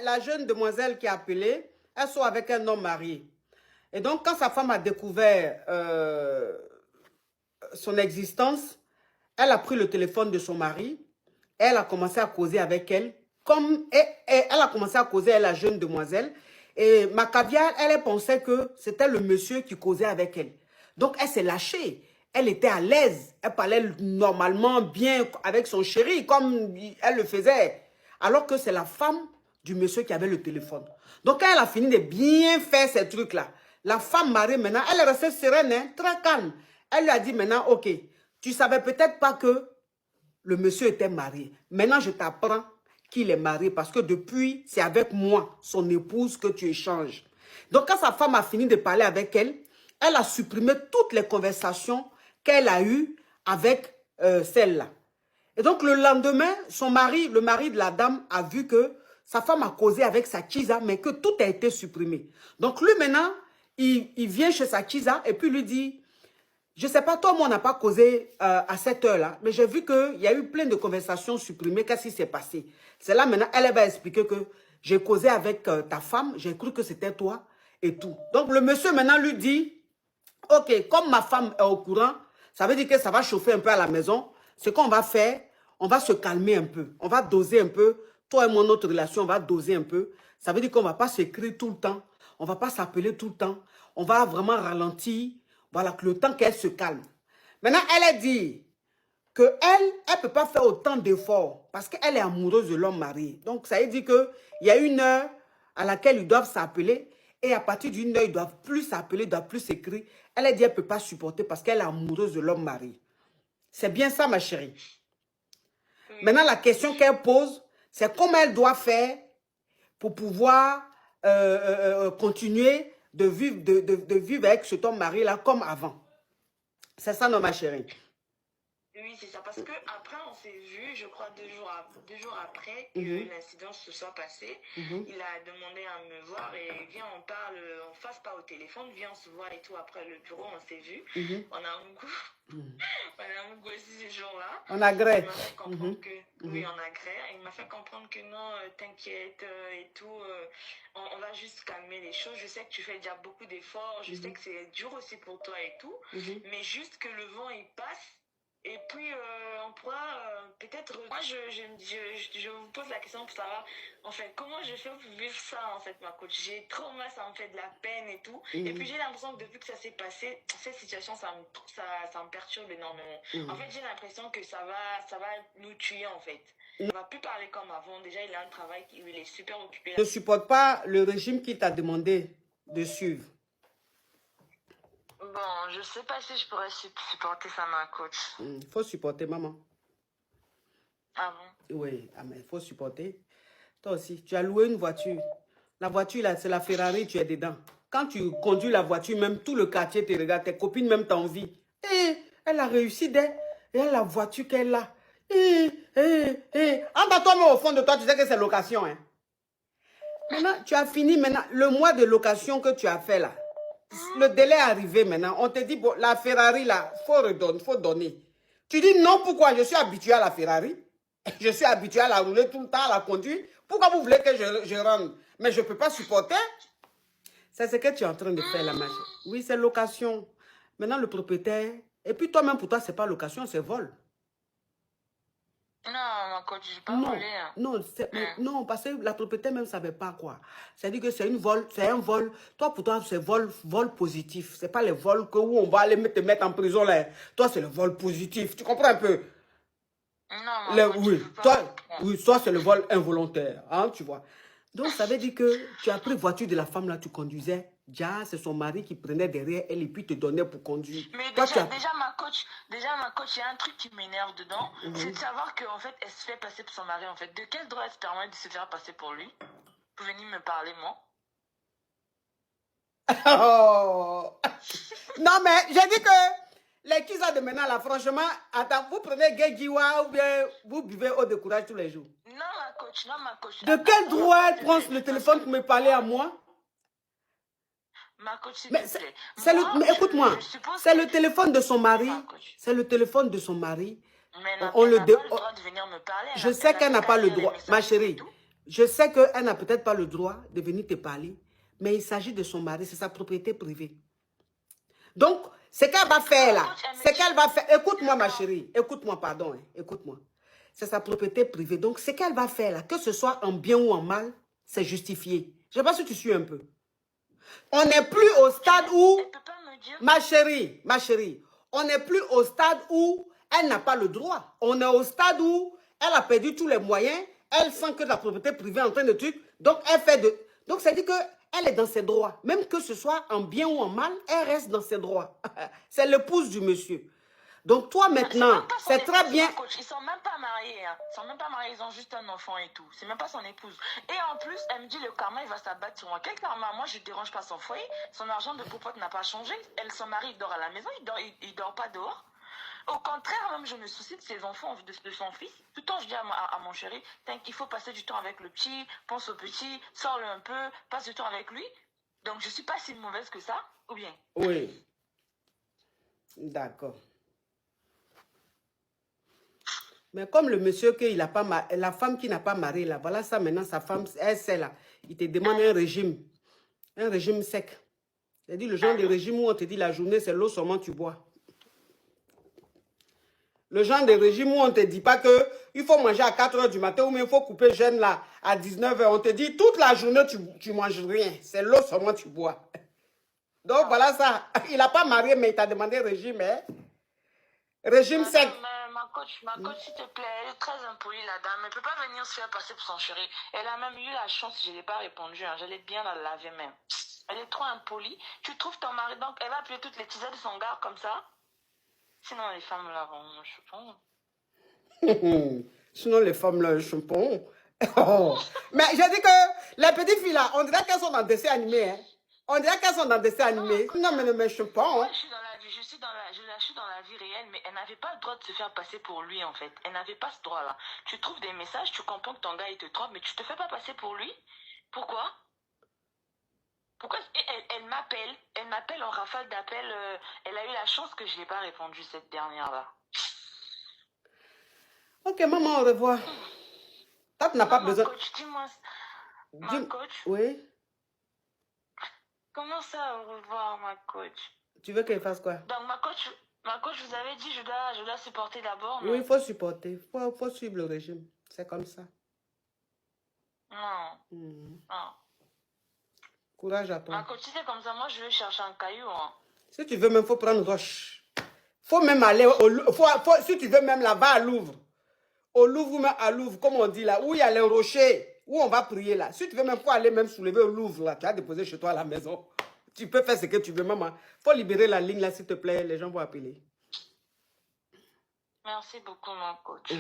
la jeune demoiselle qui a appelé, elle sort avec un homme marié. Et donc, quand sa femme a découvert son existence, elle a pris le téléphone de son mari, elle a commencé à causer avec elle, elle a commencé à causer avec la jeune demoiselle, et Macavia, elle pensait que c'était le monsieur qui causait avec elle. Donc, elle s'est lâchée. Elle était à l'aise. Elle parlait normalement bien avec son chéri, comme elle le faisait. Alors que c'est la femme du monsieur qui avait le téléphone. Donc, quand elle a fini de bien faire ces trucs-là, la femme mariée, maintenant, elle est restée sereine, hein, très calme. Elle lui a dit maintenant, ok, tu ne savais peut-être pas que le monsieur était marié. Maintenant, je t'apprends qu'il est marié parce que depuis, c'est avec moi, son épouse, que tu échanges. Donc, quand sa femme a fini de parler avec elle, elle a supprimé toutes les conversations qu'elle a eues avec celle-là. Et donc, le lendemain, son mari, le mari de la dame, a vu que sa femme a causé avec sa Kiza, mais que tout a été supprimé. Donc, lui, maintenant, il vient chez sa Kiza et puis lui dit, je ne sais pas, toi, moi, on n'a pas causé à cette heure-là, mais j'ai vu qu'il y a eu plein de conversations supprimées. Qu'est-ce qui s'est passé? C'est là, maintenant, elle va expliquer que j'ai causé avec ta femme, j'ai cru que c'était toi et tout. Donc, le monsieur, maintenant, lui dit, ok, comme ma femme est au courant, ça veut dire que ça va chauffer un peu à la maison. Ce qu'on va faire, on va se calmer un peu. On va doser un peu. Toi et moi, notre relation, on va doser un peu. Ça veut dire qu'on ne va pas s'écrire tout le temps. On ne va pas s'appeler tout le temps. On va vraiment ralentir. Voilà, que le temps qu'elle se calme. Maintenant, elle a dit qu'elle ne peut pas faire autant d'efforts parce qu'elle est amoureuse de l'homme marié. Donc, ça veut dire qu'il y a une heure à laquelle ils doivent s'appeler et à partir d'une heure, ils ne doivent plus s'appeler, ils ne doivent plus s'écrire. Elle a dit qu'elle ne peut pas supporter parce qu'elle est amoureuse de l'homme marié. C'est bien ça, ma chérie. Maintenant, la question qu'elle pose, c'est comment elle doit faire pour pouvoir continuer de vivre avec cet homme marié-là comme avant. C'est ça, non, ma chérie? Oui, c'est ça. Parce que après, on s'est vu, je crois, deux jours après que l'incident se soit passé. Il a demandé à me voir et viens, on parle, on fasse pas au téléphone, viens, on se voit et tout. Après le bureau, on s'est vu. On a un goût. On a un goût aussi ces jours-là. On agrée. Il m'a fait comprendre que, oui, on agrée. Il m'a fait comprendre que non, t'inquiète et tout. On va juste calmer les choses. Je sais que tu fais déjà beaucoup d'efforts. Je sais que c'est dur aussi pour toi et tout. Mais juste que le vent, il passe. Et puis, on pourra peut-être... Moi, je vous pose la question pour savoir, en fait, comment je fais pour vivre ça, en fait, ma coach. J'ai trop mal, ça me fait de la peine et tout. Et puis, j'ai l'impression que depuis que ça s'est passé, cette situation, ça me perturbe énormément. En fait, j'ai l'impression que ça va nous tuer, en fait. On ne va plus parler comme avant. Déjà, il a un travail, il est super occupé. Ne supporte pas le régime qu'il t'a demandé de suivre. Bon, je sais pas si je pourrais supporter ça, ma coach. Il faut supporter, maman. Ah bon? Oui, mais il faut supporter. Toi aussi, tu as loué une voiture. La voiture, là, c'est la Ferrari, tu es dedans. Quand tu conduis la voiture, même tout le quartier te regarde, tes copines même t'envient. Elle a réussi et elle a la voiture qu'elle a. En bas, toi, au fond de toi, tu sais que c'est location. Hein. Maintenant, tu as fini maintenant le mois de location que tu as fait là. Le délai est arrivé maintenant. On te dit, bon, la Ferrari, là, faut donner. Tu dis non, pourquoi? Je suis habitué à la Ferrari. Je suis habitué à la rouler tout le temps, à la conduire. Pourquoi vous voulez que je rende? Mais je ne peux pas supporter. C'est ce que tu es en train de faire, la machine. Oui, c'est location. Maintenant, le propriétaire... Et puis toi-même, pour toi, ce n'est pas location, c'est vol. Non, ma coach, je n'ai pas volé. Hein. Non, parce que la propriétaire même ne savait pas quoi. C'est-à-dire que c'est un vol. Toi, pour toi, c'est vol positif. Ce n'est pas les vols où on va aller te mettre en prison. Là. Toi, c'est le vol positif. Tu comprends un peu? Non, toi, c'est le vol involontaire. Hein, tu vois. Donc, ça veut dire que tu as pris la voiture de la femme là, tu conduisais. Déjà, c'est son mari qui prenait derrière elle et puis te donnait pour conduire. Mais déjà, ma coach, il y a un truc qui m'énerve dedans. C'est de savoir qu'en fait, elle se fait passer pour son mari. En fait, de quel droit elle se permet de se faire passer pour lui? Pour venir me parler, moi? Oh. Non, mais j'ai dit que les Kisa de maintenant, là, franchement, attends, vous prenez Gejiwa ou bien vous buvez eau de courage tous les jours. Non, ma coach. De quel droit elle prend le téléphone pour me parler à moi? Ma coach, s'il mais te plaît. Mais écoute-moi, c'est le téléphone de son mari. C'est le téléphone de son mari. Mais elle n'a pas le droit de venir me parler. Je sais qu'elle n'a pas le droit. Ma chérie, Je sais qu'elle n'a peut-être pas le droit de venir te parler, mais il s'agit de son mari, c'est sa propriété privée. Donc, ce qu'elle va faire là, ce qu'elle va faire, écoute-moi ma chérie, écoute-moi, pardon, hein, écoute-moi. C'est sa propriété privée. Donc, ce qu'elle va faire là, que ce soit en bien ou en mal, c'est justifié. Je ne sais pas si tu suis un peu. On n'est plus au stade où, ma chérie, on n'est plus au stade où elle n'a pas le droit. On est au stade où elle a perdu tous les moyens, elle sent que la propriété privée est en train de truc, donc elle fait de... Donc, ça dit qu'elle est dans ses droits. Même que ce soit en bien ou en mal, elle reste dans ses droits. C'est l'épouse du monsieur. Donc, toi, maintenant, c'est très bien... Coach. Ils ne sont même pas mariés. Hein. Ils ne sont même pas mariés. Ils ont juste un enfant et tout. C'est même pas son épouse. Et en plus, elle me dit, le karma, il va s'abattre sur moi. Quel karma? Moi, je ne dérange pas son foyer. Son argent de popote n'a pas changé. Son mari, il dort à la maison. Il dort pas dehors. Au contraire, même, je me soucie de ses enfants, de son fils. Tout le temps, je dis à mon chéri, il faut passer du temps avec le petit. Pense au petit. Sors-le un peu. Passe du temps avec lui. Donc, je ne suis pas si mauvaise que ça. Ou bien? Oui. D'accord. Mais comme le monsieur qu'il a pas la femme qui n'a pas marié là, voilà ça maintenant, sa femme, elle sait là. Il te demande un régime sec. C'est-à-dire le genre de régime où on te dit la journée, c'est l'eau seulement tu bois. Le genre de régime où on ne te dit pas qu'il faut manger à 4 h du matin ou même il faut couper jeûne là à 19 h. On te dit toute la journée, tu ne manges rien. C'est l'eau seulement tu bois. Donc voilà ça. Il n'a pas marié, mais il t'a demandé régime. Hein? Régime sec. Ma coach, s'il te plaît, elle est très impolie, la dame. Elle ne peut pas venir se faire passer pour son chéri. Elle a même eu la chance, je ne l'ai pas répondu. Hein. Je l'ai bien la laver même. Elle est trop impolie. Tu trouves ton mari, donc elle va appeler toutes les tisanes de son gars comme ça. Sinon, les femmes là vont un chupon. Sinon, les femmes là, un chupon. Oh. Mais j'ai dit que les petites filles là, on dirait qu'elles sont dans dessin animé. Hein. On dirait qu'elles sont dans dessin animé. Non, mais chupon. Moi, je suis dans la vie, je suis dans la vie réelle, mais elle n'avait pas le droit de se faire passer pour lui, en fait. Elle n'avait pas ce droit-là. Tu trouves des messages, tu comprends que ton gars, il te trompe, mais tu te fais pas passer pour lui. Pourquoi? Pourquoi elle m'appelle en rafale d'appel. Elle a eu la chance que je n'ai pas répondu, cette dernière-là. Ok, maman, au revoir. Toi, tu n'as pas besoin... Coach, dis-moi... Ma coach? Oui? Comment ça, au revoir, ma coach? Tu veux qu'elle fasse quoi? Donc, ma coach, vous avez dit je dois supporter d'abord. Oui, il faut supporter. Il faut suivre le régime. C'est comme ça. Non. Non. Courage à toi. Ma coach, si c'est comme ça, moi, je vais chercher un caillou. Hein. Si tu veux même, il faut prendre roche. Faut même aller si tu veux même là-bas à Louvre. Au Louvre ou même à Louvre, comme on dit là, où il y a les rochers, où on va prier là. Si tu veux même, faut aller même soulever au Louvre là. Tu as déposé chez toi à la maison. Tu peux faire ce que tu veux, maman. Faut libérer la ligne là, s'il te plaît. Les gens vont appeler. Merci beaucoup, mon coach.